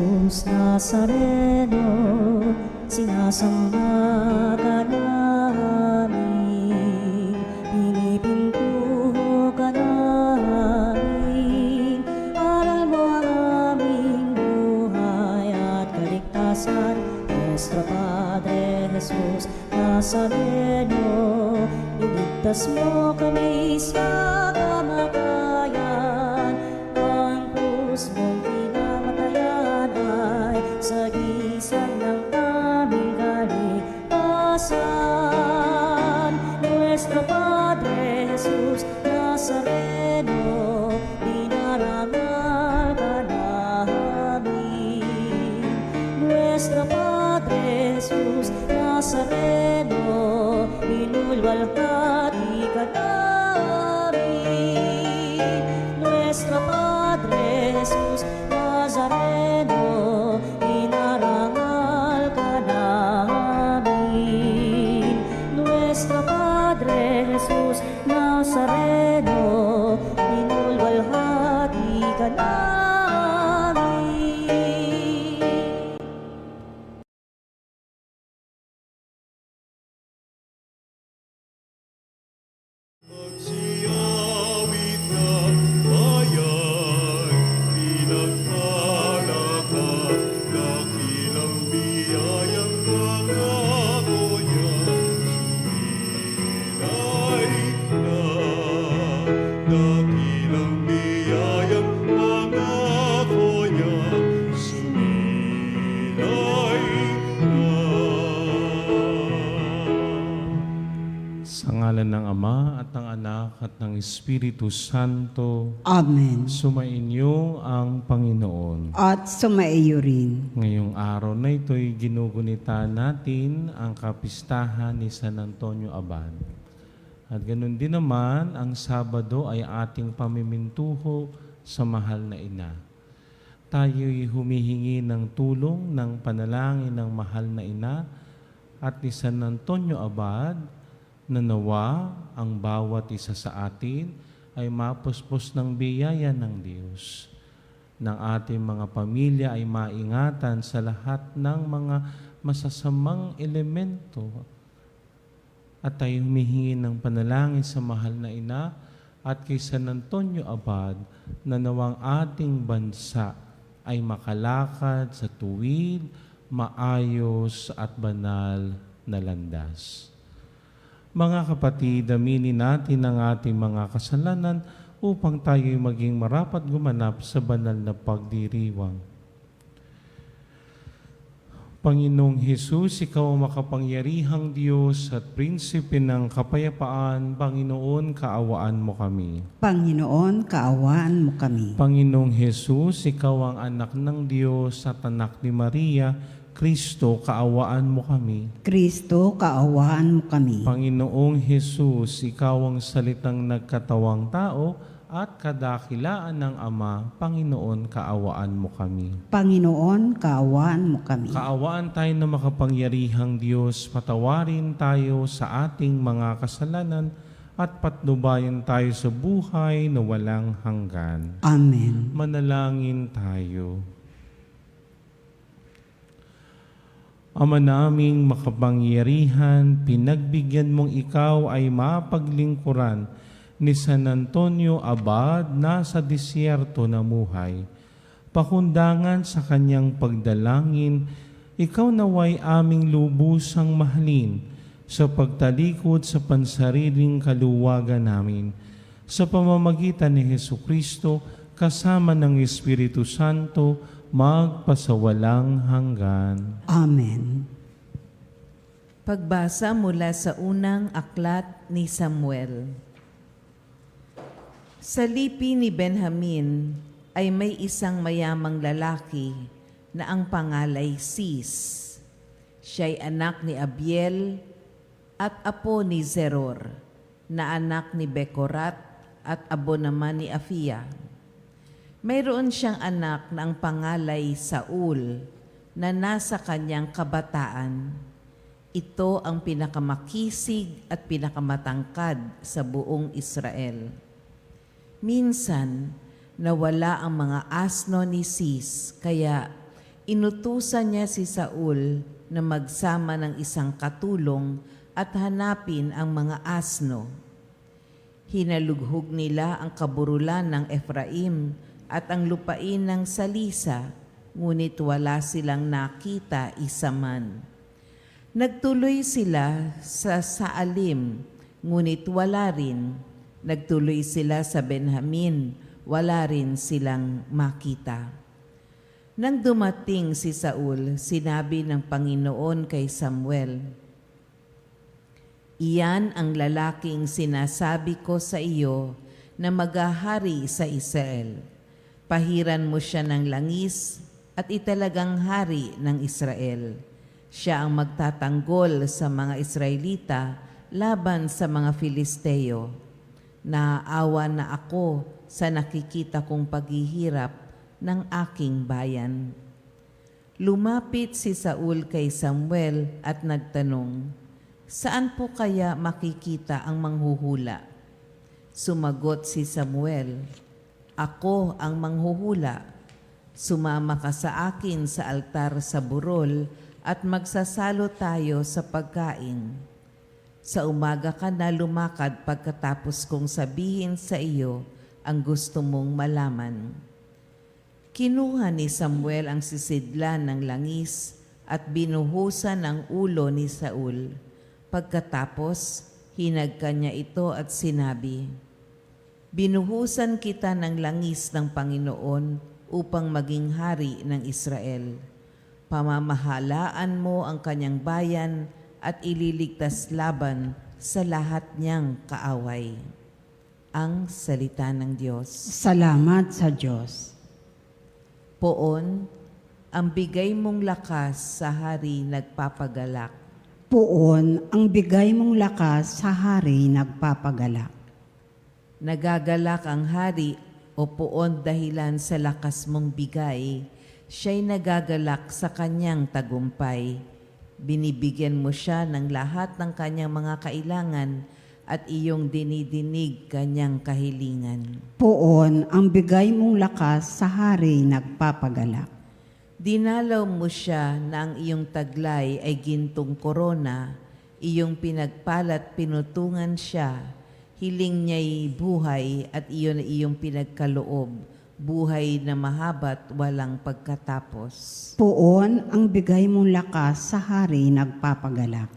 Jesus Nazareno, sinasamba ka namin, pinipintuho ka namin, aral mo ang aming buhay at kaligtasan. Nuestro Padre Jesus Nazareno, iligtas mo kami sa kamatayan. Ang krus mong pinamatayan ay sagisag ng aming kaligtasan. Nuestro Padre Jesus Nazareno, dinarangal ka namin. Nuestro Padre Jesus Nazareno, inulwalhati ka namin. Nuestro Padre Jesus Nazareno, inarangal ka namin. Nuestro Padre Jesus Nazareno, inulwalhati ka namin. Magsiyawit na bayan, pinagpalakan, dakilang biyayang pangako niya. Sumilay na, dakilang biyayang pangako niya. Sumilay na. Sa ngalan ng Ama at ng Anak at ng Espiritu Santo, Amen. sumainyo ang Panginoon. At sumaiyo rin. Ngayong araw na ito'y ginugunita natin ang kapistahan ni San Antonio Abad. At ganun din naman, ang Sabado ay ating pamimintuho sa mahal na ina. Tayo'y humihingi ng tulong ng panalangin ng mahal na ina at ni San Antonio Abad, na nawa ang bawat isa sa atin ay mapuspos ng biyaya ng Diyos. Ng ating mga pamilya ay maingatan sa lahat ng mga masasamang elemento. At tayo humihingi ng panalangin sa mahal na ina at kay San Antonio Abad na nawang ating bansa ay makalakad sa tuwid, maayos at banal na landas. Mga kapatid, aminin natin ang ating mga kasalanan upang tayo'y maging marapat gumanap sa banal na pagdiriwang. Panginoong Hesus, Ikaw ang makapangyarihang Diyos at prinsipe ng kapayapaan. Panginoon, kaawaan mo kami. Panginoon, kaawaan mo kami. Panginoong Hesus, Ikaw ang anak ng Diyos at anak ni Maria. Kristo, kaawaan mo kami. Kristo, kaawaan mo kami. Panginoong Hesus, Ikaw ang salitang nagkatawang tao at kadakilaan ng Ama. Panginoon, kaawaan mo kami. Panginoon, kaawaan mo kami. Kaawaan tayo na makapangyarihang Diyos, patawarin tayo sa ating mga kasalanan at patnubayan tayo sa buhay na walang hanggan. Amen. Manalangin tayo. Ama naming makapangyarihan, pinagbigyan mong ikaw ay mapaglingkuran ni San Antonio Abad na sa disyerto namuhay. Pakundangan sa kanyang pagdalangin, ikaw naway aming lubusang mahalin sa pagtalikod sa pansariling kaluwagan namin. Sa pamamagitan ni Hesukristo, kasama ng Espiritu Santo, magpasawalang hanggan. Amen. Pagbasa mula sa unang aklat ni Samuel. Sa lipi ni Benjamin ay may isang mayamang lalaki na ang pangalay Cis. Siya'y anak ni Abiel at apo ni Zeror, na anak ni Becorat at abo naman ni Afia. Mayroon siyang anak na ang pangalay Saul na nasa kanyang kabataan. Ito ang pinakamakisig at pinakamatangkad sa buong Israel. Minsan, nawala ang mga asno ni Cis, kaya Inutusan niya si Saul na magsama ng isang katulong at hanapin ang mga asno. Hinalughog nila ang kaburulan ng Efraim at ang lupain ng Salisa, ngunit wala silang nakita isa man. Nagtuloy sila sa Saalim, ngunit wala rin. Nagtuloy sila sa Benjamin, wala rin silang makita. Nang dumating si Saul, sinabi ng Panginoon kay Samuel, "Iyan ang lalaking sinasabi ko sa iyo na maghahari sa Israel. Pahiran mo siya ng langis at italagang hari ng Israel. Siya ang magtatanggol sa mga Israelita laban sa mga Filisteo. Naaawa na ako sa nakikita kong paghihirap ng aking bayan." Lumapit si Saul kay Samuel at nagtanong, "Saan po kaya makikita ang manghuhula?" Sumagot si Samuel, "Ako ang manghuhula. Sumama ka sa akin sa altar sa burol at magsasalo tayo sa pagkain. Sa umaga ka na lumakad pagkatapos kong sabihin sa iyo ang gusto mong malaman." Kinuha ni Samuel ang sisidlan ng langis at binuhusan ang ulo ni Saul. Pagkatapos, hinagka niya ito at sinabi, "Binuhusan kita ng langis ng Panginoon upang maging hari ng Israel. Pamamahalaan mo ang kanyang bayan at ililigtas laban sa lahat niyang kaaway." Ang salita ng Diyos. Salamat sa Diyos. Poon, ang bigay mong lakas sa hari nagpapagalak. Poon, ang bigay mong lakas sa hari nagpapagalak. Nagagalak ang hari o poon dahilan sa lakas mong bigay. Siya'y nagagalak sa kanyang tagumpay. Binibigyan mo siya ng lahat ng kanyang mga kailangan at iyong dinidinig kanyang kahilingan. Poon, ang bigay mong lakas sa hari nagpapagalak. Dinalaw mo siya na ang iyong taglay ay gintong korona, iyong pinagpalat pinutungan siya, hiling niya'y buhay at iyon ay iyong pinagkaloob, buhay na mahaba't walang pagkatapos. Poon, ang bigay mong lakas sa hari nagpapagalak.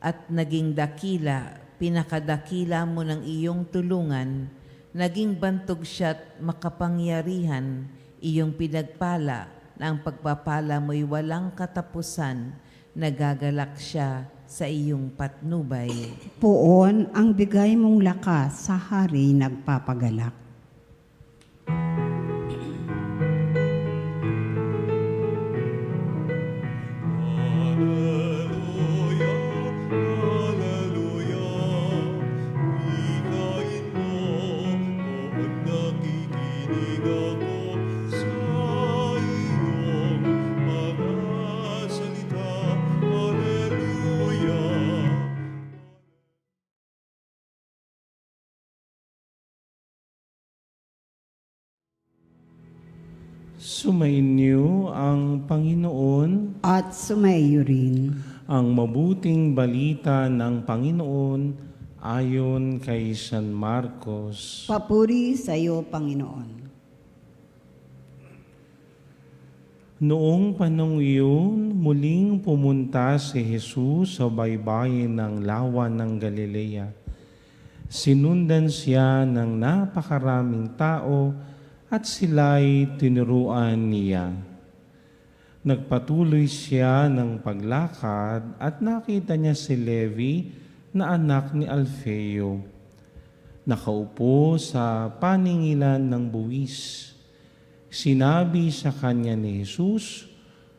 At naging dakila, pinakadakila mo ng iyong tulungan, naging bantog siya't makapangyarihan, iyong pinagpala na ang pagpapala mo'y walang katapusan, nagagalak siya sa iyong patnubay. Poon, ang bigay mong lakas sa hari nagpapagalak. Hallelujah, hallelujah. Hikain mo, noon nakikinig ako sa iyong mga salita. Hallelujah. Sumainyo ang Panginoon. At sumaiyo rin. Ang mabuting balita ng Panginoon ayon kay San Marcos. Papuri sa iyo, Panginoon. Noong panahong iyon, muling pumunta si Jesus sa baybayin ng lawa ng Galilea. Sinundan siya ng napakaraming tao at sila'y tinuruan niya. Nagpatuloy siya ng paglakad at nakita niya si Levi na anak ni Alfeo. Nakaupo sa paningilan ng buwis. Sinabi sa kanya ni Jesus,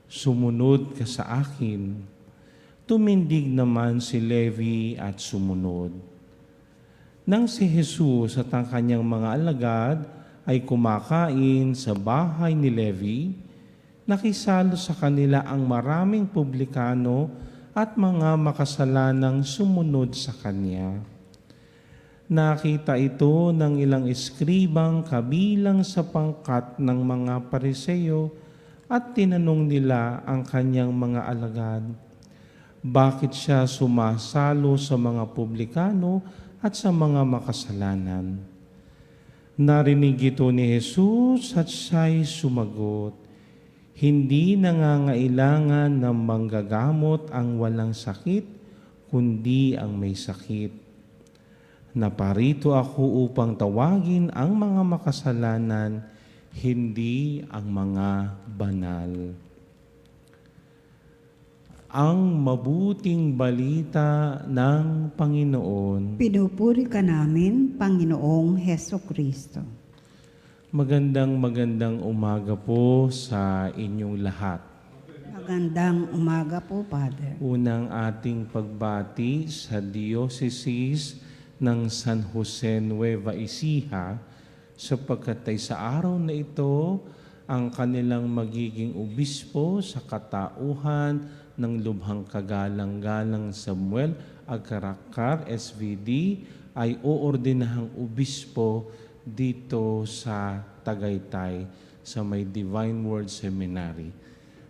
"Sumunod ka sa akin." Tumindig naman si Levi at sumunod. Nang si Jesus at ang kanyang mga alagad ay kumakain sa bahay ni Levi, nakisalo sa kanila ang maraming publikano at mga makasalanang sumunod sa kanya. Nakita ito ng ilang eskribang kabilang sa pangkat ng mga Pariseo At tinanong nila ang kanyang mga alagad, bakit siya sumasalo sa mga publikano at sa mga makasalanan? Narinig ito ni Jesus at siya'y sumagot, hindi nangangailangan ng manggagamot ang walang sakit, kundi ang may sakit. Naparito ako upang tawagin ang mga makasalanan, hindi ang mga banal. Ang mabuting balita ng Panginoon. Pinupuri ka namin, Panginoong Heso Kristo. Magandang umaga po sa inyong lahat. Magandang umaga po, Father. Unang ating pagbati sa Diocese ng San Jose Nueva Ecija, sapagkat ay sa araw na ito ang kanilang magiging obispo sa katauhan ng Lubhang Kagalang-galang Samuel Agaracar, SVD, ay oordinahang obispo dito sa Tagaytay sa may Divine Word Seminary.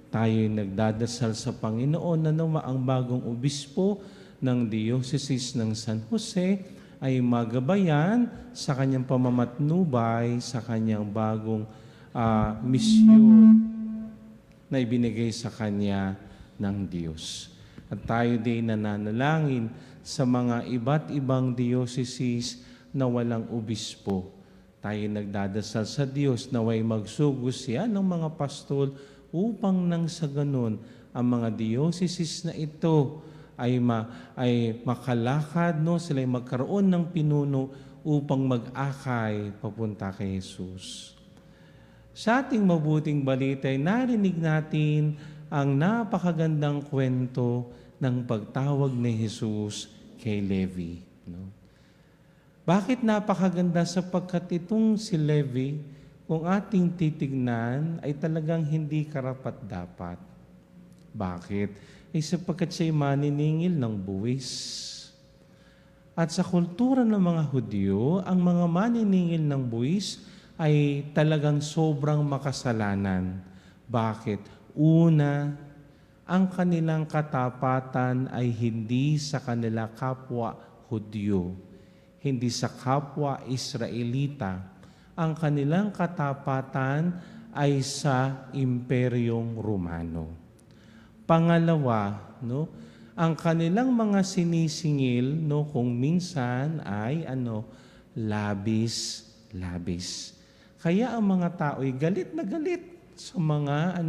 Tayo'y nagdadasal sa Panginoon na nawa ang bagong obispo ng Diocese ng San Jose ay magabayan sa kanyang pamamatnubay sa kanyang bagong misyon na ibinigay sa kanya ng Diyos. At tayo din nananalangin sa mga iba't ibang dioceses na walang obispo. Tayo nagdadasal sa Diyos na way magsugos siya ng mga pastol upang nang sa ganun ang mga dioceses na ito ay makalakad, no? Sila ay magkaroon ng pinuno upang mag-akay papunta kay Jesus. Sa ating mabuting balita ay narinig natin ang napakagandang kwento ng pagtawag ni Jesus kay Levi. No? Bakit napakaganda? Sapagkat itong si Levi, kung ating titignan, ay talagang hindi karapat-dapat. Bakit? Sapagkat siya'y maniningil ng buwis. At sa kultura ng mga Hudyo, ang mga maniningil ng buwis ay talagang sobrang makasalanan. Bakit? Una, ang kanilang katapatan ay hindi sa kanila kapwa Hudyo, hindi sa kapwa Israelita. Ang kanilang katapatan ay sa Imperyong Romano. Pangalawa, no, ang kanilang mga sinisingil, no, kung minsan ay labis. Kaya ang mga tao ay galit na galit sa mga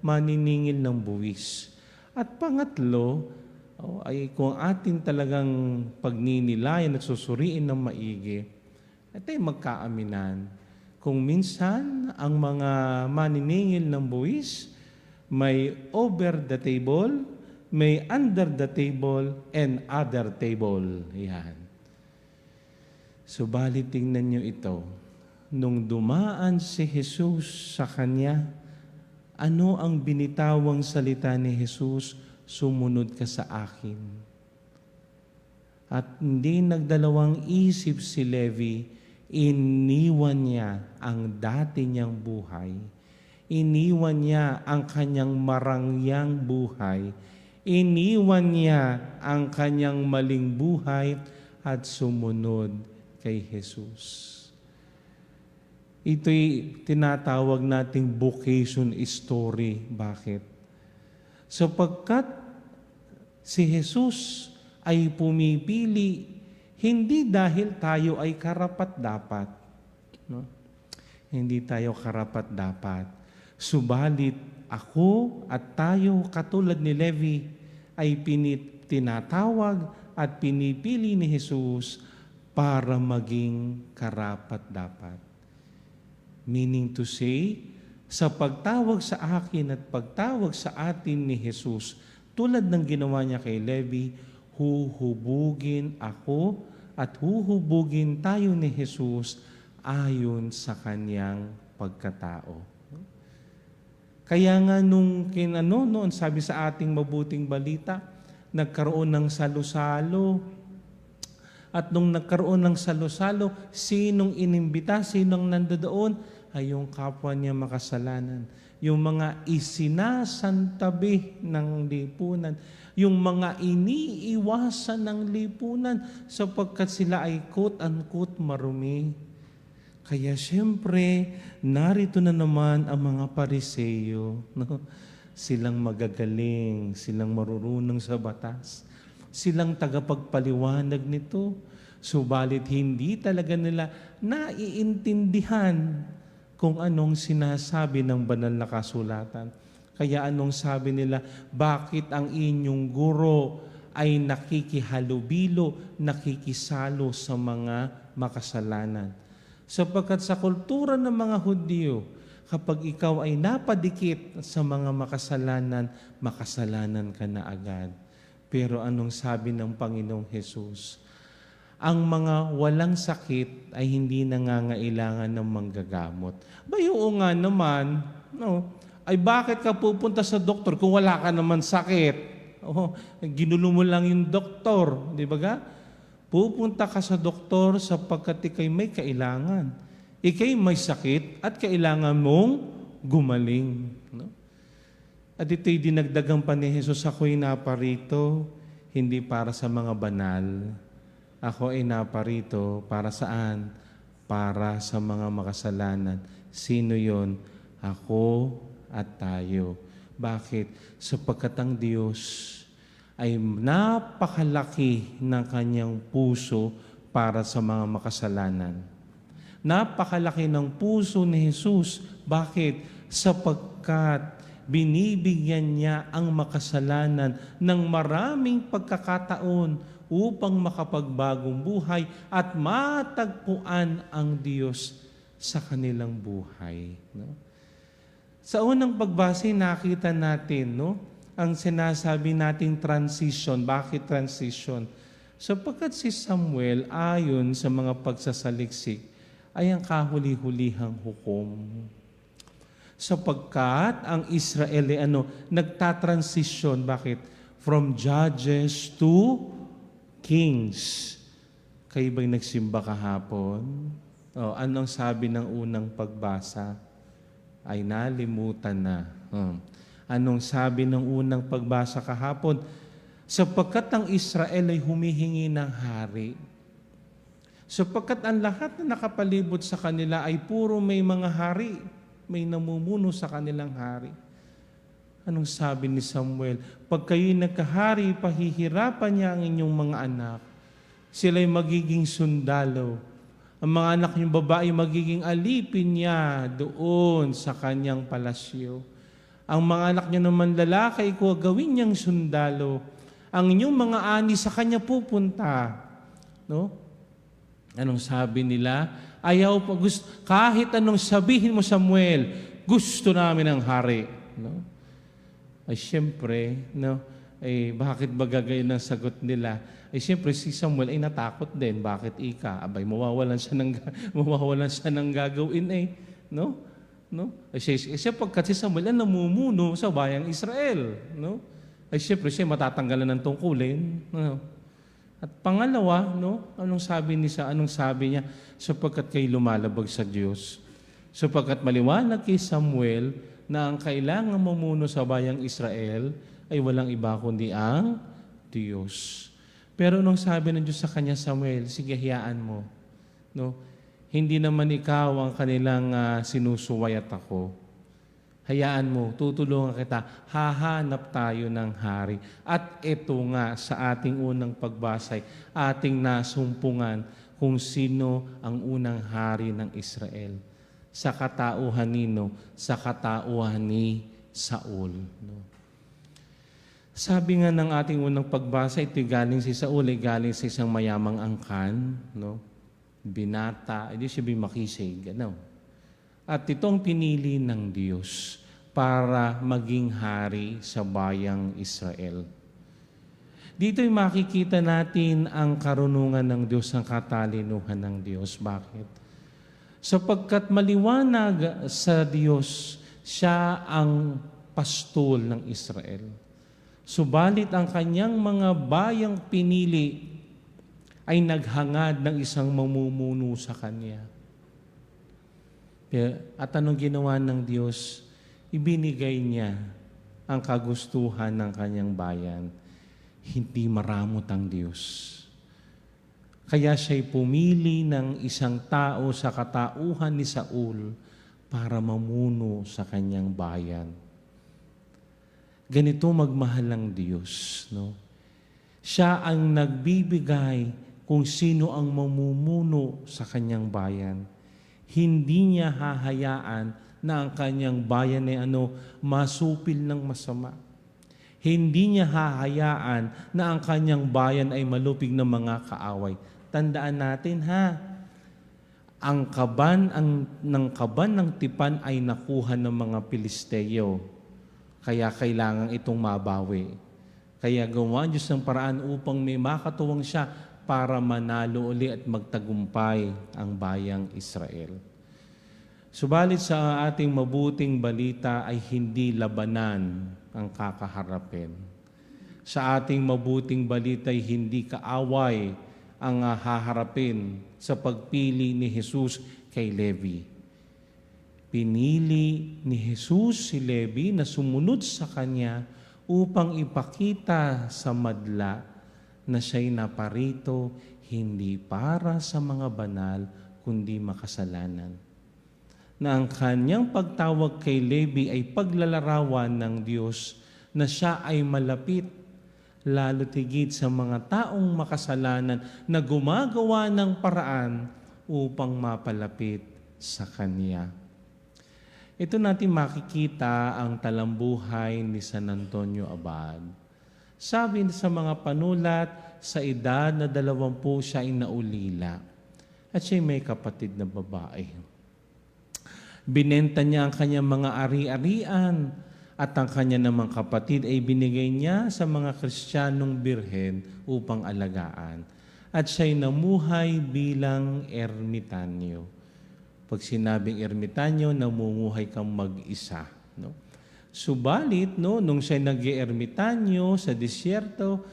maniningil ng buwis. At pangatlo, ay kung atin talagang pagninilayan at susuriin ng maigi, ito ay magkaaminan. Kung minsan ang mga maniningil ng buwis may over the table, may under the table, and other table. Yan. Subalit tingnan nyo ito. Nung dumaan si Jesus sa kanya, ano ang binitawang salita ni Jesus? Sumunod ka sa akin. At hindi nagdalawang isip si Levi, iniwan niya ang dati niyang buhay. Iniwan niya ang kanyang marangyang buhay. Iniwan niya ang kanyang maling buhay at sumunod kay Jesus. Ito'y tinatawag nating vocation story. Bakit? Sapagkat si Jesus ay pumipili hindi dahil tayo ay karapat-dapat. No? Hindi tayo karapat-dapat. Subalit ako at tayo katulad ni Levi ay tinatawag at pinipili ni Jesus para maging karapat-dapat. Meaning to say, sa pagtawag sa akin at pagtawag sa atin ni Jesus, tulad ng ginawa niya kay Levi, huhubugin ako at huhubugin tayo ni Jesus ayon sa kanyang pagkatao. Kaya nga nung noon, sabi sa ating mabuting balita, nagkaroon ng salo-salo. At nung nagkaroon ng salo-salo, sinong inimbita, sinong nandoon? Ay yung kapwa niya makasalanan. yung mga isinasantabi ng lipunan, yung mga iniiwasan ng lipunan sapagkat sila ay quote-unquote marumi. Kaya siyempre, narito na naman ang mga Pariseo. No? Silang magagaling, silang marurunong sa batas, silang tagapagpaliwanag nito. Subalit hindi talaga nila naiintindihan kung anong sinasabi ng banal na kasulatan. Kaya anong sabi nila, bakit ang inyong guro ay nakikihalubilo, nakikisalo sa mga makasalanan? Sapagkat sa kultura ng mga Hudyo, kapag ikaw ay napadikit sa mga makasalanan, makasalanan ka na agad. Pero anong sabi ng Panginoong Hesus? Ang mga walang sakit ay hindi nangangailangan ng manggagamot. Oo nga naman, no? Ay bakit ka pupunta sa doktor kung wala ka naman sakit? Ginulo mo lang yung doktor, di ba ga? Pupunta ka sa doktor sapagkat ikay may kailangan. Ikay may sakit at kailangan mong gumaling. No? At ito'y dinagdagan pa ni Jesus, ako'y naparito hindi para sa mga banal. Ako ay naparito para saan? Para sa mga makasalanan. Sino yon? Ako at tayo. Bakit? Sapagkat ang Diyos ay napakalaki ng kanyang puso para sa mga makasalanan. Napakalaki ng puso ni Jesus. Bakit? Sapagkat binibigyan niya ang makasalanan ng maraming pagkakataon upang makapagbagong buhay at matagpuan ang Diyos sa kanilang buhay. No? Sa unang pagbasa, nakita natin ang sinasabi nating transition. Bakit transition? Sapagkat si Samuel, ayon sa mga pagsasaliksik, ay ang kahuli-hulihang hukom. Sapagkat ang Israel ay nagtatransition. Bakit? From judges to kings. Kayo ba'y nagsimba kahapon? Anong sabi ng unang pagbasa? Ay nalimutan na. Anong sabi ng unang pagbasa kahapon? Sapagkat ang Israel ay humihingi ng hari. Sapagkat ang lahat na nakapalibot sa kanila ay puro may mga hari. May namumuno sa kanilang hari. Anong sabi ni Samuel? Pag kayo'y nagkahari, pahihirapan niya ang inyong mga anak. Sila'y magiging sundalo. Ang mga anak niyong babae magiging alipin niya doon sa kanyang palasyo. Ang mga anak niyo naman lalaki, gawin niyang sundalo. Ang inyong mga ani sa kanya pupunta. No? Anong sabi nila? Kahit anong sabihin mo, Samuel, gusto namin ang hari. No? Ay siyempre, bakit ba gagayon ang sagot nila? Ay siyempre si Samuel ay natakot din. Bakit ika? Abay, mawawalan siya ng gagawin no? No? Ay siya pagkat si Samuel ay namumuno sa bayang Israel. No? Ay siyempre siya matatanggalan ng tungkulin. No? At pangalawa, anong sabi niya? Sapagkat kayo lumalabag sa Diyos. Sapagkat maliwanag kay Samuel na ang kailangan mamuno sa bayang Israel ay walang iba kundi ang Diyos. Pero nung sabi ng Diyos sa kanya, Samuel, sige, hayaan mo. No? Hindi naman ikaw ang kanilang sinusuway at ako. Hayaan mo, tutulungan kita, hahanap tayo ng hari. At ito nga sa ating unang pagbasay, ating nasumpungan kung sino ang unang hari ng Israel. Sa katauhan nino, sa katauhan ni Saul. No? Sabi nga ng ating unang pagbasa, ito galing si Saul, galing sa isang mayamang angkan, binata, hindi siya bimakisig, At itong pinili ng Diyos para maging hari sa bayang Israel. Dito'y makikita natin ang karunungan ng Diyos, ang katalinuhan ng Diyos. Bakit? Sapagkat maliwanag sa Diyos, siya ang pastol ng Israel. Subalit ang kanyang mga bayang pinili ay naghangad ng isang mamumuno sa kanya. At anong ginawa ng Diyos? ibinigay niya ang kagustuhan ng kanyang bayan. Hindi maramot ang Diyos. Kaya siya'y pumili ng isang tao sa katauhan ni Saul para mamuno sa kanyang bayan. Ganito magmahal ang Diyos, no? Siya ang nagbibigay kung sino ang mamumuno sa kanyang bayan. Hindi niya hahayaan na ang kanyang bayan ay masupil ng masama. Hindi niya hahayaan na ang kanyang bayan ay malupig ng mga kaaway. Tandaan natin ang kaban ng tipan ay nakuha ng mga Pilisteo. Kaya kailangan itong mabawi. Kaya gawa Diyos ng paraan upang may makatuwang siya para manalo uli at magtagumpay ang bayang Israel. Subalit sa ating mabuting balita ay hindi labanan ang kakaharapin. Sa ating mabuting balita ay hindi kaaway ang haharapin sa pagpili ni Jesus kay Levi. Pinili ni Jesus si Levi na sumunod sa kanya upang ipakita sa madla na siya'y naparito hindi para sa mga banal kundi makasalanan. Na ang kanyang pagtawag kay Levi ay paglalarawan ng Diyos na siya ay malapit, lalo tigit sa mga taong makasalanan na gumagawa ng paraan upang mapalapit sa Kanya. Ito natin makikita ang talambuhay ni San Antonio Abad. Sabi sa mga panulat, sa edad na 20 siya ay naulila at siya may kapatid na babae. Binenta niya ang kanyang mga ari-arian at ang kanya namang kapatid ay binigay niya sa mga Kristiyanong birhen upang alagaan. At siya'y namuhay bilang ermitanyo. Pag sinabing ermitanyo, namumuhay kang mag-isa. No? Subalit, nung siya'y nag-ermitanyo sa disyerto,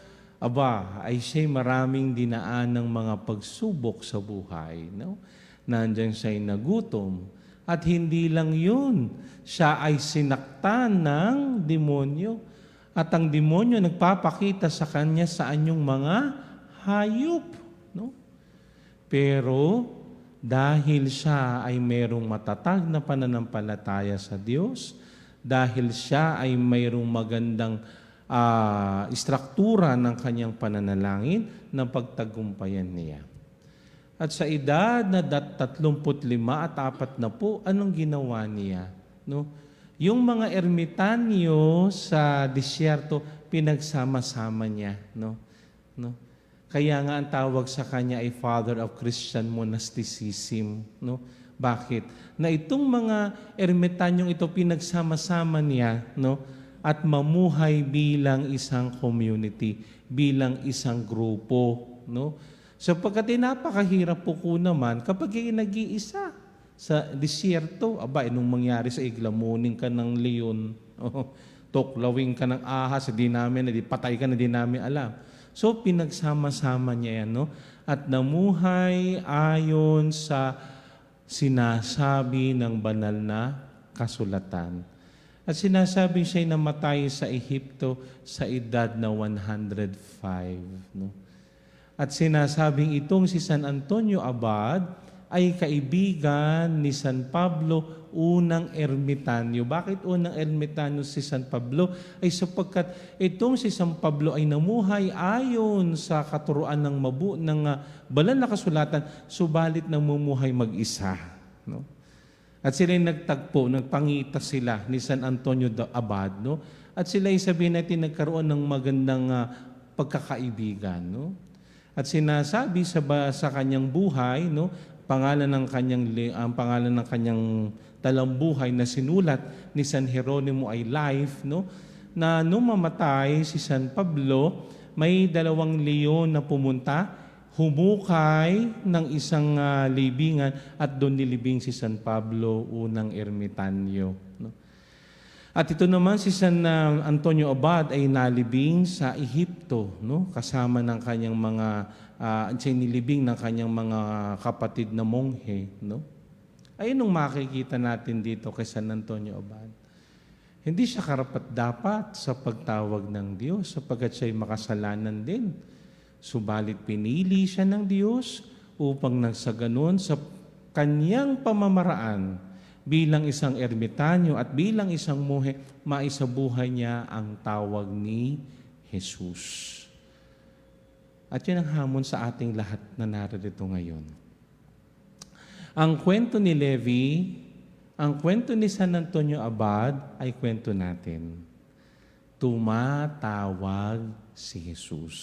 ay siya'y maraming dinaan ng mga pagsubok sa buhay. No? Nandiyan siya'y nagutom. At hindi lang yun, siya ay sinaktan ng demonyo. At ang demonyo nagpapakita sa kanya sa anyong mga hayop. No? Pero dahil siya ay mayroong matatag na pananampalataya sa Diyos, dahil siya ay mayroong magandang istruktura ng kanyang pananalangin, na pagtagumpayan niya. At sa edad na 35 at 40, anong ginawa niya? No? Yung mga ermitanyo sa disyerto, pinagsama-sama niya. No? Kaya nga ang tawag sa kanya ay Father of Christian Monasticism. No? Bakit? Na itong mga ermitanyong ito pinagsama-sama niya, no? At mamuhay bilang isang community, bilang isang grupo. No? Sapagkat napakahirap po naman kapag nag-iisa sa disyerto. Nung mangyari sa iglamunin ka ng leon, tuklawin ka ng ahas, patay ka na di namin alam. So pinagsama-sama niya yan, no? At namuhay ayon sa sinasabi ng banal na kasulatan. At sinasabing siya'y namatay sa Ehipto sa edad na 105. No? At sinasabing itong si San Antonio Abad ay kaibigan ni San Pablo, unang ermitanyo. Bakit unang ermitanyo si San Pablo? Ay sapagkat itong si San Pablo ay namuhay ayon sa katuruan ng banal na kasulatan, subalit namumuhay mag-isa. No? At sila'y nagtagpo, nagpangita sila ni San Antonio Abad. No? At sila'y sabihin natin nagkaroon ng magandang pagkakaibigan. No? At sinasabi sa kanyang buhay, no, pangalan ng kanyang talambuhay na sinulat ni San Jeronimo ay Life, no, na nung mamatay si San Pablo, may 2 leon na pumunta, humukay ng isang libingan at doon nilibing si San Pablo, unang ermitanyo. No? At ito naman si San Antonio Abad ay nalibing sa Ehipto, no? Kasama ng kanyang nilibing ng kanyang mga kapatid na monghe. No? Ayun ang makikita natin dito kay San Antonio Abad. Hindi siya karapat-dapat sa pagtawag ng Diyos sapagkat siya'y makasalanan din. Subalit pinili siya ng Diyos upang nang sa ganon sa kanyang pamamaraan bilang isang ermitanyo at bilang isang muhe, maisabuhay niya ang tawag ni Jesus. At yun ang hamon sa ating lahat na narito ngayon. Ang kwento ni Levi, ang kwento ni San Antonio Abad ay kwento natin. Tumatawag si Jesus.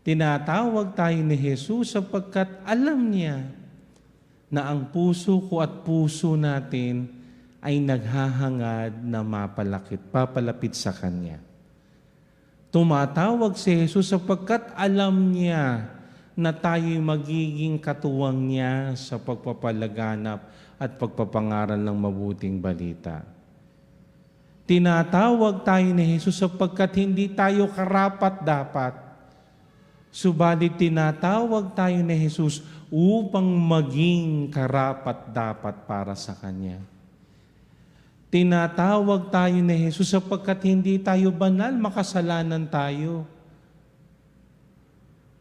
Tinatawag tayo ni Jesus sapagkat alam niya na ang puso ko at puso natin ay naghahangad na papalapit sa Kanya. Tumatawag si Jesus sapagkat alam niya na tayo'y magiging katuwang niya sa pagpapalaganap at pagpapangaral ng mabuting balita. Tinatawag tayo ni Jesus sapagkat hindi tayo karapat-dapat. Subalit tinatawag tayo ni Jesus upang maging karapat-dapat para sa Kanya. Tinatawag tayo ni Jesus sapagkat hindi tayo banal, makasalanan tayo.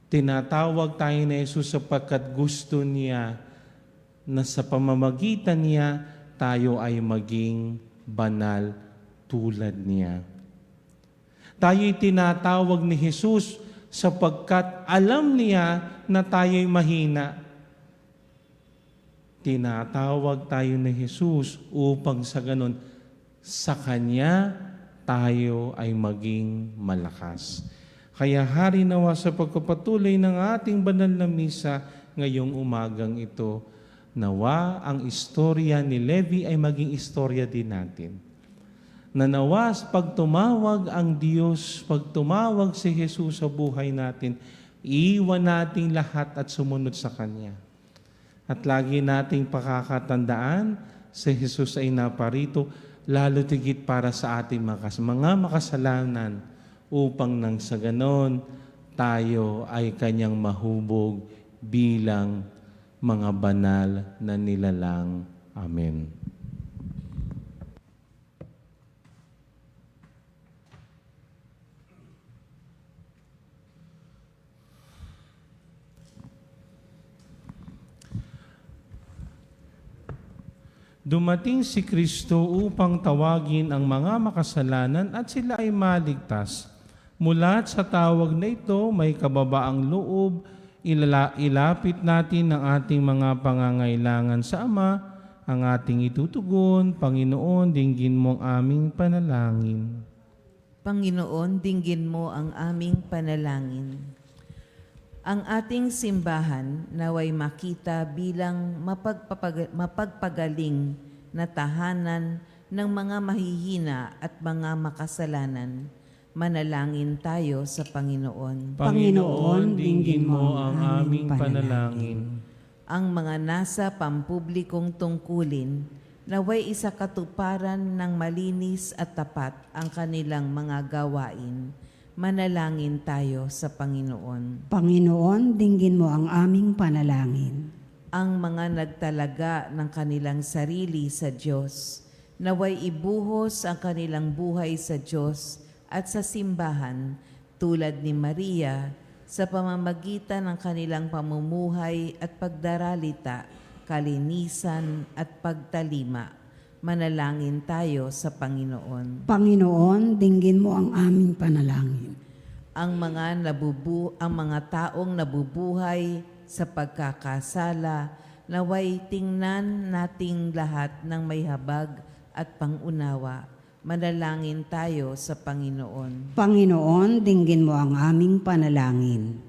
Tinatawag tayo ni Jesus sapagkat gusto niya na sa pamamagitan niya, tayo ay maging banal tulad niya. Tayo'y tinatawag ni Jesus sapagkat alam niya na tayo'y mahina. Tinatawag tayo ni Jesus upang sa ganon, sa Kanya tayo ay maging malakas. Kaya hari nawa sa pagpapatuloy ng ating banal na misa ngayong umagang ito, nawa ang istorya ni Levi ay maging istorya din natin. Na nawa pag tumawag ang Diyos, pag tumawag si Jesus sa buhay natin, iwan nating lahat at sumunod sa Kanya. At lagi nating pakakatandaan, si Jesus ay naparito, lalo tigit para sa ating mga makasalanan, upang nang sa ganon, tayo ay Kanyang mahubog bilang mga banal na nilalang. Amen. Dumating si Kristo upang tawagin ang mga makasalanan at sila ay maligtas. Mula sa tawag na ito, may kababaang loob, ilapit natin ang ating mga pangangailangan sa Ama, ang ating itutugon. Panginoon, dinggin mo ang aming panalangin. Panginoon, dinggin mo ang aming panalangin. Ang ating simbahan naway makita bilang mapagpagaling na tahanan ng mga mahihina at mga makasalanan. Manalangin tayo sa Panginoon. Panginoon, dinggin mo ang aming panalangin. Ang mga nasa pampublikong tungkulin, naway isakatuparan ng malinis at tapat ang kanilang mga gawain. Manalangin tayo sa Panginoon. Panginoon, dinggin mo ang aming panalangin. Ang mga nagtalaga ng kanilang sarili sa Diyos, naway ibuhos ang kanilang buhay sa Diyos at sa simbahan tulad ni Maria sa pamamagitan ng kanilang pamumuhay at pagdaralita, kalinisan at pagtalima. Manalangin tayo sa Panginoon. Panginoon, dinggin mo ang aming panalangin. Ang mga taong nabubuhay sa pagkakasala, naway tingnan nating lahat ng may habag at pangunawa. Manalangin tayo sa Panginoon. Panginoon, dinggin mo ang aming panalangin.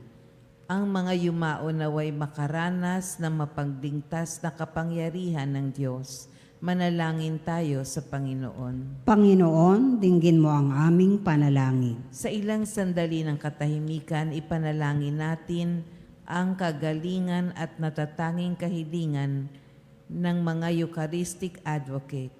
Ang mga yumao naway makaranas ng mapagligtas na kapangyarihan ng Diyos. Manalangin tayo sa Panginoon. Panginoon, dinggin mo ang aming panalangin. Sa ilang sandali ng katahimikan, ipanalangin natin ang kagalingan at natatanging kahilingan ng mga Eucharistic Advocate.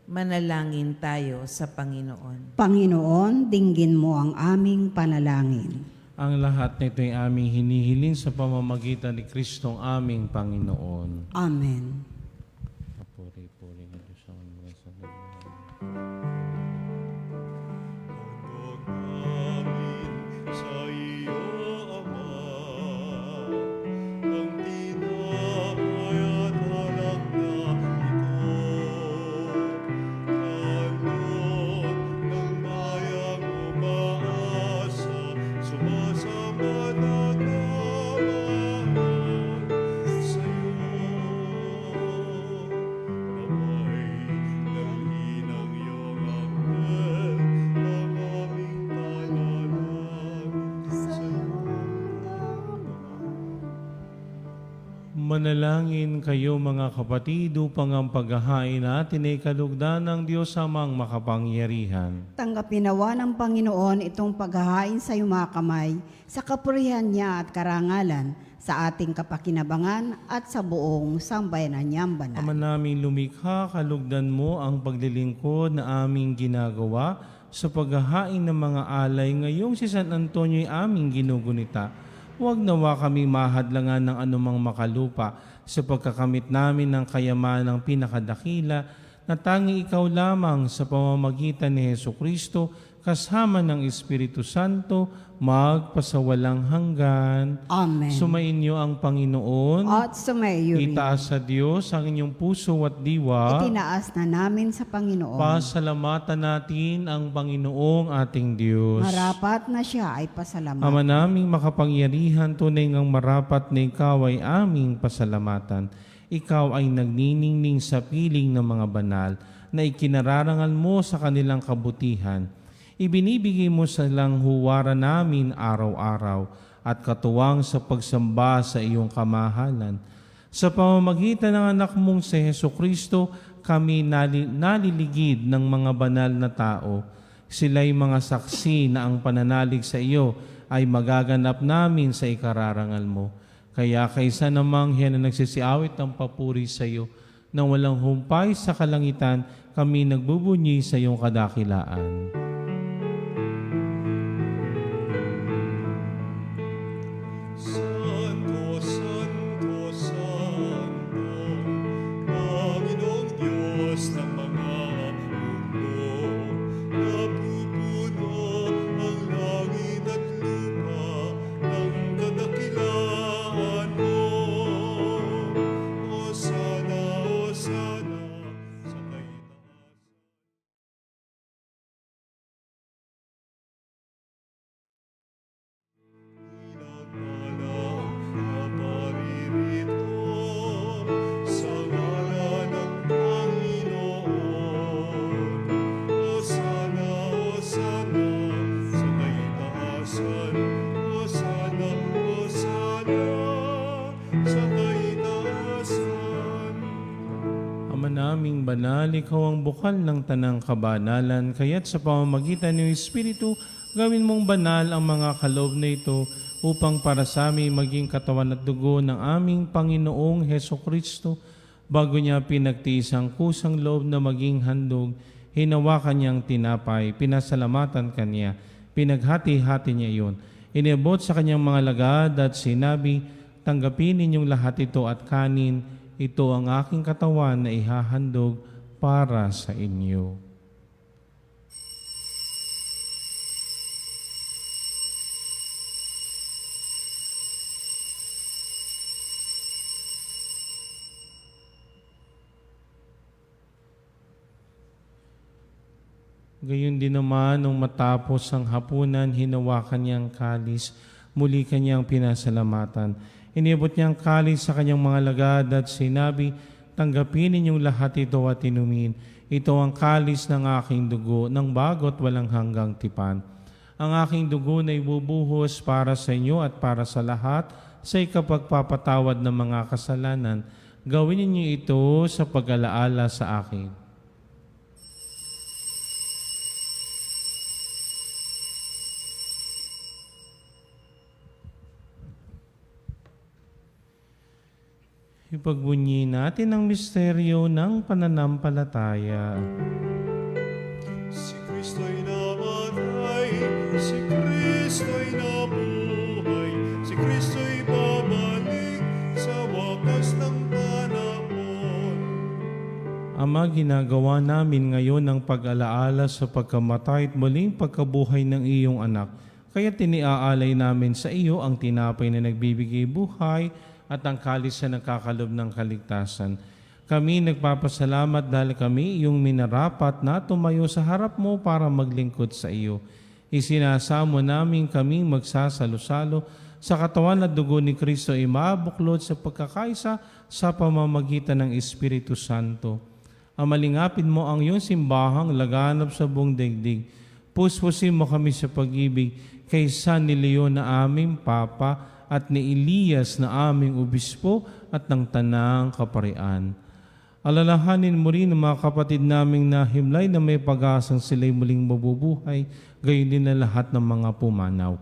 Manalangin tayo sa Panginoon. Panginoon, dinggin mo ang aming panalangin. Ang lahat nito ay aming hinihiling sa pamamagitan ni Kristong aming Panginoon. Amen. Papuri-puri na Diyos ang Manalangin kayo mga kapatid upang ang paghahain natin ay kalugdan ng Diyos amang makapangyarihan. Tanggapin nawa ng Panginoon itong paghahain sa iyong mga kamay, sa kapurihan niya at karangalan, sa ating kapakinabangan at sa buong sambayanan niyang banal. Ama naming lumikha, kalugdan mo ang paglilingkod na aming ginagawa sa paghahain ng mga alay ngayong si San Antonio ay aming ginugunita. Huwag nawa kami mahadlangan ng anumang makalupa sa pagkakamit namin ng kayamanang pinakadakila na tanging ikaw lamang sa pamamagitan ni Hesukristo kasama ng Espiritu Santo magpasawalang hanggan. Amen. Sumainyo ang Panginoon. At sumayo rin. Itaas sa Diyos ang inyong puso at diwa. Itinaas na namin sa Panginoon. Pasalamatan natin ang Panginoong ating Diyos. Marapat na siya ay pasalamat. Ama naming makapangyarihan, tunay ngang marapat na ikaw ay aming pasalamatan. Ikaw ay nagniningning sa piling ng mga banal na ikinararangal mo sa kanilang kabutihan. Ibinibigay mo sa lang huwara namin araw-araw at katuwang sa pagsamba sa iyong kamahalan. Sa pamamagitan ng anak mong si Hesukristo, kami naliligid ng mga banal na tao. Sila'y mga saksi na ang pananalig sa iyo ay magaganap namin sa ikararangal mo. Kaya kaysa namang yan na nagsisiawit ng papuri sa iyo, nang walang humpay sa kalangitan, kami nagbubunyi sa iyong kadakilaan. Santo, Santo, Santo, Panginoong Diyos ng mga mundo, napupuno ang langit at lupa ng kadakilaan mo. Hosana, Hosana, sa kaitaasan. Pinagpala na paririto sa ngalan ng Panginoon. Hosana, Hosana, sa kaitaasan. Hosana, Hosana, sa kaitaasan. Ama naming banal, ikaw ang bukal ng tanang kabanalan, kaya't sa pamamagitan ng Espiritu, gawin mong banal ang mga kaloob na ito upang para sa amin maging katawan at dugo ng aming Panginoong Hesukristo. Bago niya pinagtiis ang kusang loob na maging handog, hinawakan niyang tinapay, pinasalamatan kanya, pinaghati-hati niya iyon. Inibot sa kanyang mga lagad at sinabi, tanggapin ninyong lahat ito at kanin, ito ang aking katawan na ihahandog para sa inyo. Gayon din naman, nung matapos ang hapunan, hinawakan niyang kalis, muli kanyang pinasalamatan. Inibot niyang kalis sa kanyang mga lagad at sinabi, tanggapin ninyong lahat ito at inumin. Ito ang kalis ng aking dugo, ng bago't walang hanggang tipan. Ang aking dugo na ibubuhos para sa inyo at para sa lahat sa ikapagpapatawad ng mga kasalanan. Gawin ninyo ito sa pag-alaala sa akin. Ipagbunyi natin ang misteryo ng pananampalataya. Si Kristo'y namatay, si Kristo'y nabuhay, si Kristo'y babalik sa wakas ng panahon. Ama, ginagawa namin ngayon ang pag-alaala sa pagkamatay at muling pagkabuhay ng iyong anak. Kaya tiniaalay namin sa iyo ang tinapay na nagbibigay buhay at ang kalis na nagkakalob ng kaligtasan. Kami nagpapasalamat dahil kami iyong minarapat na tumayo sa harap mo para maglingkod sa iyo. Isinasamo namin kaming magsasalo-salo sa katawan at dugo ni Kristo ay mabuklod sa pagkakaisa sa pamamagitan ng Espiritu Santo. Amalingapin mo ang iyong simbahang laganap sa buong daigdig. Puspusin mo kami sa pag-ibig kay San Leon na aming Papa at ni Elias na aming Obispo at ng tanang kaparian. Alalahanin mo rin ang mga kapatid naming nahimlay na may pag-asang sila'y muling mabubuhay, gayon din na lahat ng mga pumanaw.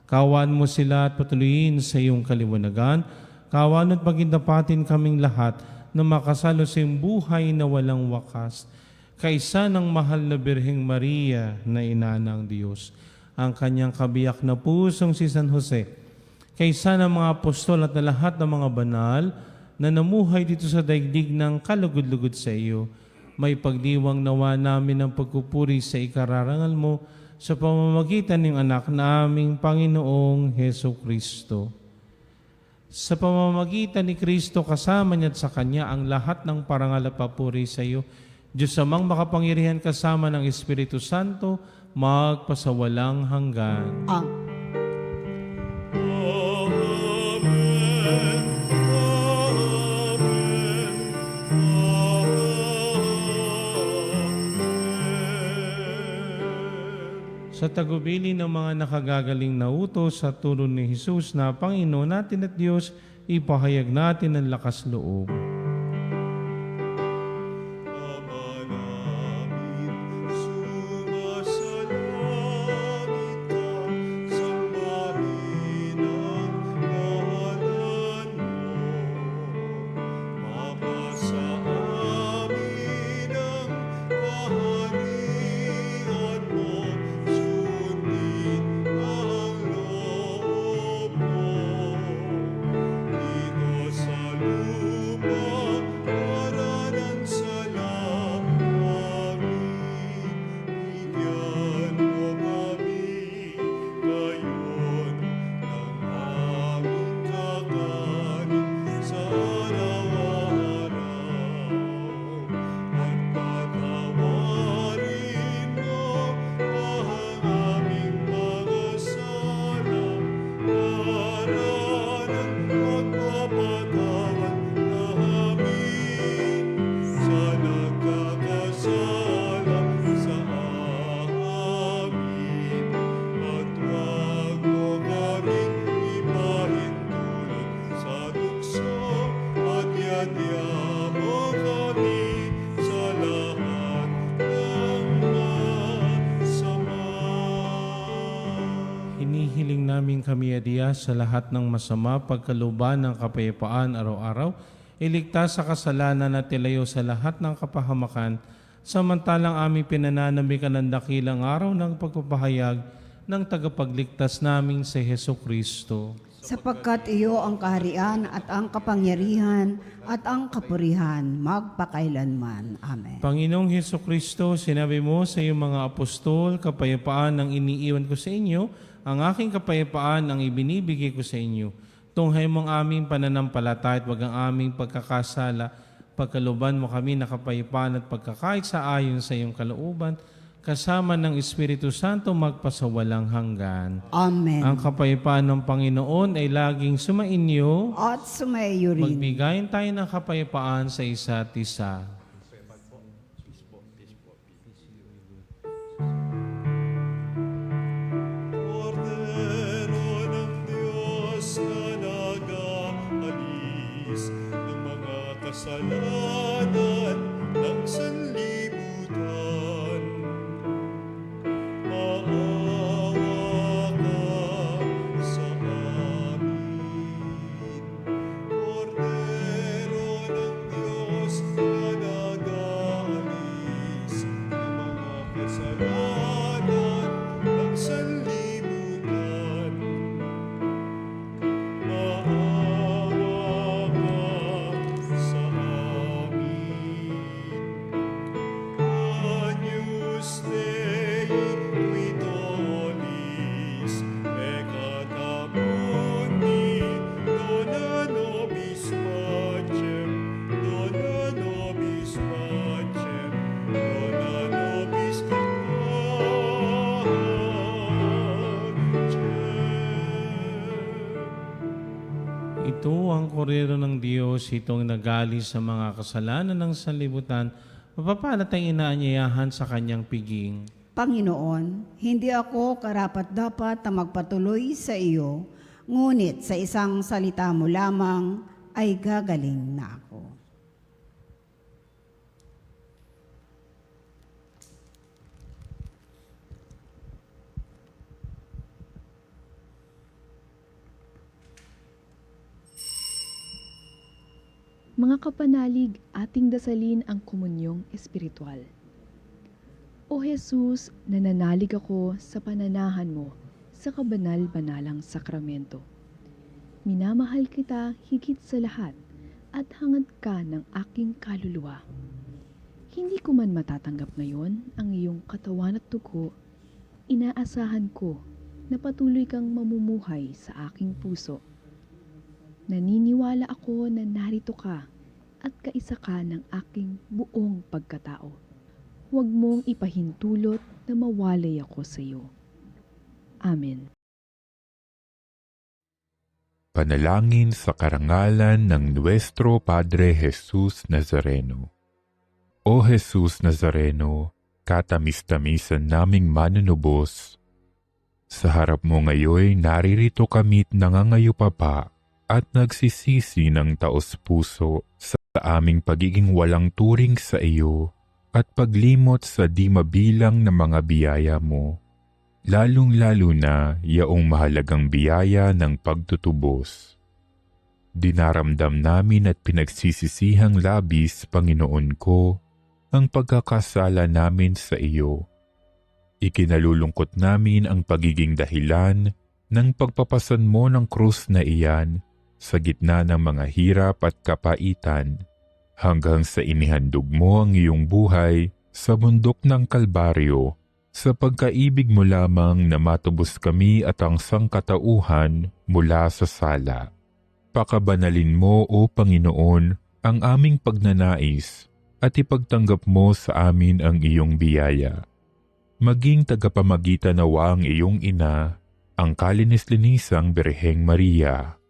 Kaawaan mo sila at patuloyin sa iyong kaliwanagan. Kaawaan at pagindapatin kaming lahat na makasalo sa iyong buhay na walang wakas. Kaisa ng mahal na Birheng Maria na ina ng Diyos, ang kanyang kabiyak na pusong si San Jose, kaisa ng mga apostol at na lahat ng mga banal na namuhay dito sa daigdig ng kalugod-lugod sa iyo, may pagdiwang nawa namin ang pagpupuri sa ikararangal mo sa pamamagitan ng anak na aming Panginoong Heso Kristo. Sa pamamagitan ni Kristo kasama niya at sa Kanya ang lahat ng parangal at papuri sa iyo, Diyos amang makapangyarihan kasama ng Espiritu Santo, magpasawalang hanggan. Ang Sa tagubili ng mga nakagagaling na utos sa tulong ni Jesus na Panginoon natin at Diyos, ipahayag natin ang lakas loob. Ama namin, sumasalangit ka, sambahin ang ngalan mo. Mapasa amin ang kaharian mo, sundin ang loob mo. Dito sa lupa, paranan sa langit. Bigyan mo kami ngayon ng aming kakanin sa araw-araw. At patawarin mo ang aming mga sala, para ng pagpapatawad namin sa nagkakasala sa amin. At huwag mo kaming ipahintulot sa tukso, at yadya mo kami sa lahat ng masama. Hinihiling namin kami adiya sa lahat ng masama, pagkaluban ng kapayapaan araw-araw, iligtas sa kasalanan at ilayo sa lahat ng kapahamakan, samantalang aming pinananambikan ng dakilang araw ng pagpapahayag ng tagapagligtas naming si Heso Kristo. sapagkat iyo ang kaharian at ang kapangyarihan at ang kapurihan magpakailanman. Amen. Panginoong Heso Kristo, sinabi mo sa iyong mga apostol, kapayapaan ang iniiwan ko sa inyo, ang aking kapayapaan ang ibinibigay ko sa inyo. Tunghay mong aming pananampalataya at wag ang aming pagkakasala. Pagkaluban mo kami na kapayapaan at pagkakait sa ayon sa iyong kalooban, kasama ng Espiritu Santo magpasawalang hanggan. Amen. Ang kapayapaan ng Panginoon ay laging sumainyo. At sumaiyo rin. Magbigayin tayo ng kapayapaan sa isa't isa. Kordero ng Diyos na nag-aalis ng mga kasalanan ng sanlibutan. Maawa ka sa amin. Kordero ng Diyos na nag-aalis ng mga kasalanan ng sanlibutan. Maawa ka sa amin. Agnus Dei, qui tollis peccata mundi, dona nobis pacem, dona nobis pacem, dona nobis pacem. Ito ang korero ng Diyos, itong nagali sa mga kasalanan ng sanlibutan, mapapalat ang inaanyayahan sa kanyang piging. Panginoon, hindi ako karapat-dapat na magpatuloy sa iyo, ngunit sa isang salita mo lamang ay gagaling na ako. Mga kapanalig, ating dasalin ang komunyong espiritual. O Jesus, nananalig ako sa pananahan mo sa kabanal-banalang sakramento. Minamahal kita higit sa lahat at hangad ka ng aking kaluluwa. Hindi ko man matatanggap ngayon ang iyong katawan at dugo, inaasahan ko na patuloy kang mamumuhay sa aking puso. Naniniwala ako na narito ka at kaisa ka ng aking buong pagkatao. Huwag mong ipahintulot na mawalay ako sa iyo. Amen. Panalangin sa karangalan ng Nuestro Padre Jesus Nazareno. O Jesus Nazareno, katamis-tamisan naming manunubos, sa harap mo ngayon naririto kami't nangangayupapa at nagsisisi ng taos-puso sa aming pagiging walang turing sa iyo at paglimot sa di mabilang na mga biyaya mo, lalong-lalo na yaong mahalagang biyaya ng pagtutubos. Dinaramdam namin at pinagsisisihang labis, Panginoon ko, ang pagkakasala namin sa iyo. Ikinalulungkot namin ang pagiging dahilan ng pagpapasan mo ng krus na iyan sa gitna ng mga hirap at kapaitan, hanggang sa inihandog mo ang iyong buhay sa bundok ng Kalbaryo, sa pagkaibig mo lamang na matubos kami at ang sangkatauhan mula sa sala. Pakabanalin mo, O Panginoon, ang aming pagnanais at ipagtanggap mo sa amin ang iyong biyaya. Maging tagapamagitan nawa ang iyong ina, ang kalinis-linisang Birheng Maria.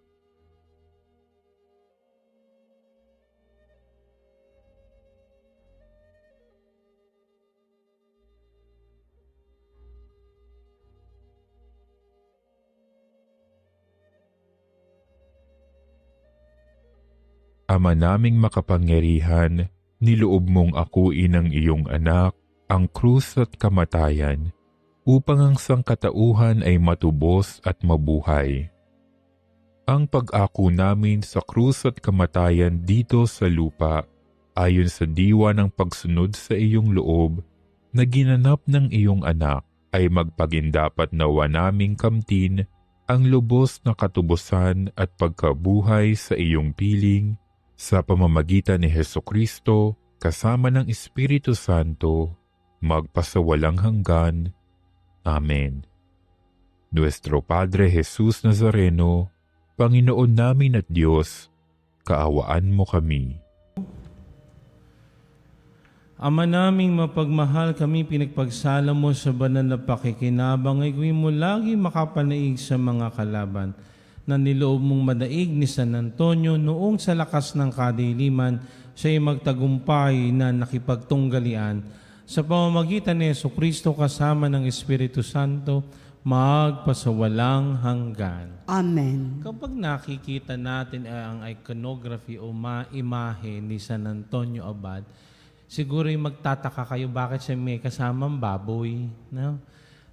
Ama naming makapangyarihan, niloob mong akuin ang iyong anak, ang krus at kamatayan, upang ang sangkatauhan ay matubos at mabuhay. Ang pag-ako namin sa krus at kamatayan dito sa lupa, ayon sa diwa ng pagsunod sa iyong loob, na ginanap ng iyong anak, ay magpagindapat nawa naming kamtin ang lubos na katubusan at pagkabuhay sa iyong piling, sa pamamagitan ni Hesukristo, kasama ng Espiritu Santo, magpasawalang hanggan. Amen. Nuestro Padre Jesus Nazareno, Panginoon namin at Diyos, kaawaan mo kami. Ama naming mapagmahal, kami pinagpagsala mo sa banal na pakikinabang, ay gawin mo lagi makapanaig sa mga kalaban na niloob mong madaig ni San Antonio noong sa lakas ng kadiliman siya'y magtagumpay na nakipagtunggalian sa pamamagitan ni Jesucristo kasama ng Espiritu Santo magpasawalang hanggan. Amen. Kapag nakikita natin ang iconography o imahe ni San Antonio Abad, siguro magtataka kayo bakit siya may kasamang baboy. No?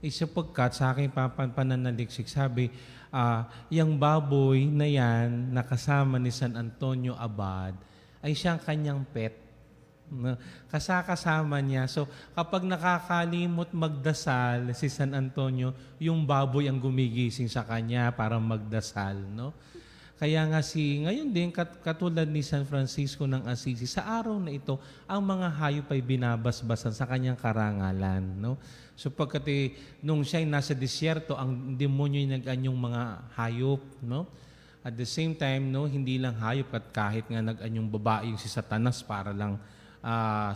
Sapagkat sa aking pananaliksik, sabi, yung baboy na yan, nakasama ni San Antonio Abad, ay siyang kanyang pet. Kasama niya. So, kapag nakakalimot magdasal si San Antonio, yung baboy ang gumigising sa kanya para magdasal. No? Kaya nga ngayon din, katulad ni San Francisco ng Assisi, sa araw na ito, ang mga hayop ay binabasbasan sa kanyang karangalan. No? So pagkat nung siya'y nasa disyerto, ang demonyo ay nag-anyong mga hayop. No? At the same time, no, hindi lang hayop at kahit nga nag-anyong babae si Satanas para lang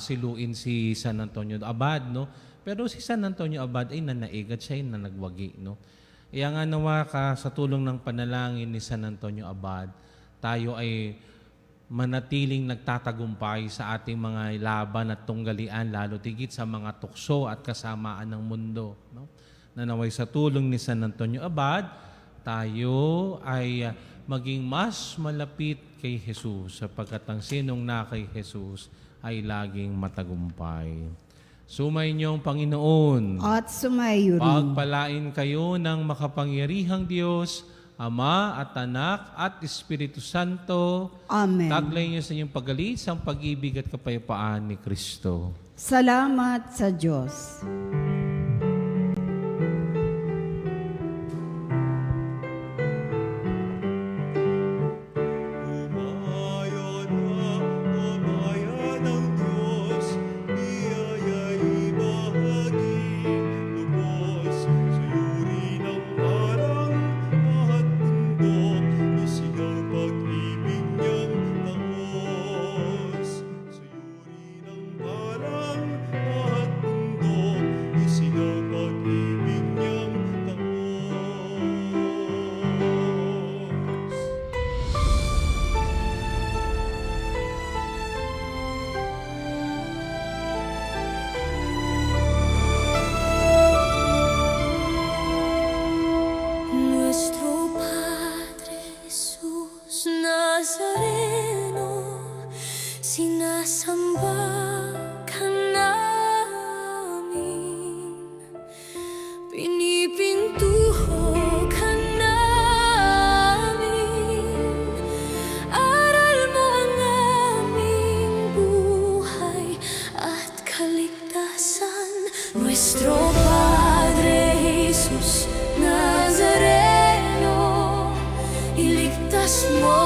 siluin si San Antonio Abad. No? Pero si San Antonio Abad ay nanaig at siya ay nanagwagi. No? Kaya nga nawa ka sa tulong ng panalangin ni San Antonio Abad, tayo ay manatiling nagtatagumpay sa ating mga laban at tunggalian, lalo tigit sa mga tukso at kasamaan ng mundo. No? Nanaway sa tulong ni San Antonio Abad, tayo ay maging mas malapit kay Jesus, sapagkat ang sinong na kay Jesus ay laging matagumpay. Sumainyo ang Panginoon. At sumayo rin. Pagpalain kayo ng makapangyarihang Diyos, Ama at Anak at Espiritu Santo. Amen. Taglay niyo sa inyong pag-alis ang pag-ibig at kapayapaan ni Kristo. Salamat sa Diyos. Umaya ng Diyos, iyaya'y bahagi, lubos, suyuri ng parang at bundok, isigaw pag-ibig niyang taos. Suyuri ng parang at bundok, isigaw pag-ibig niyang taos. Nuestro Padre Jesús Nazareno, sinasamba ka namin, pinipintuho ka namin, aral mo ang aming buhay at kaligtasan. Nuestro Padre Jesus Nazareno, iligtas mo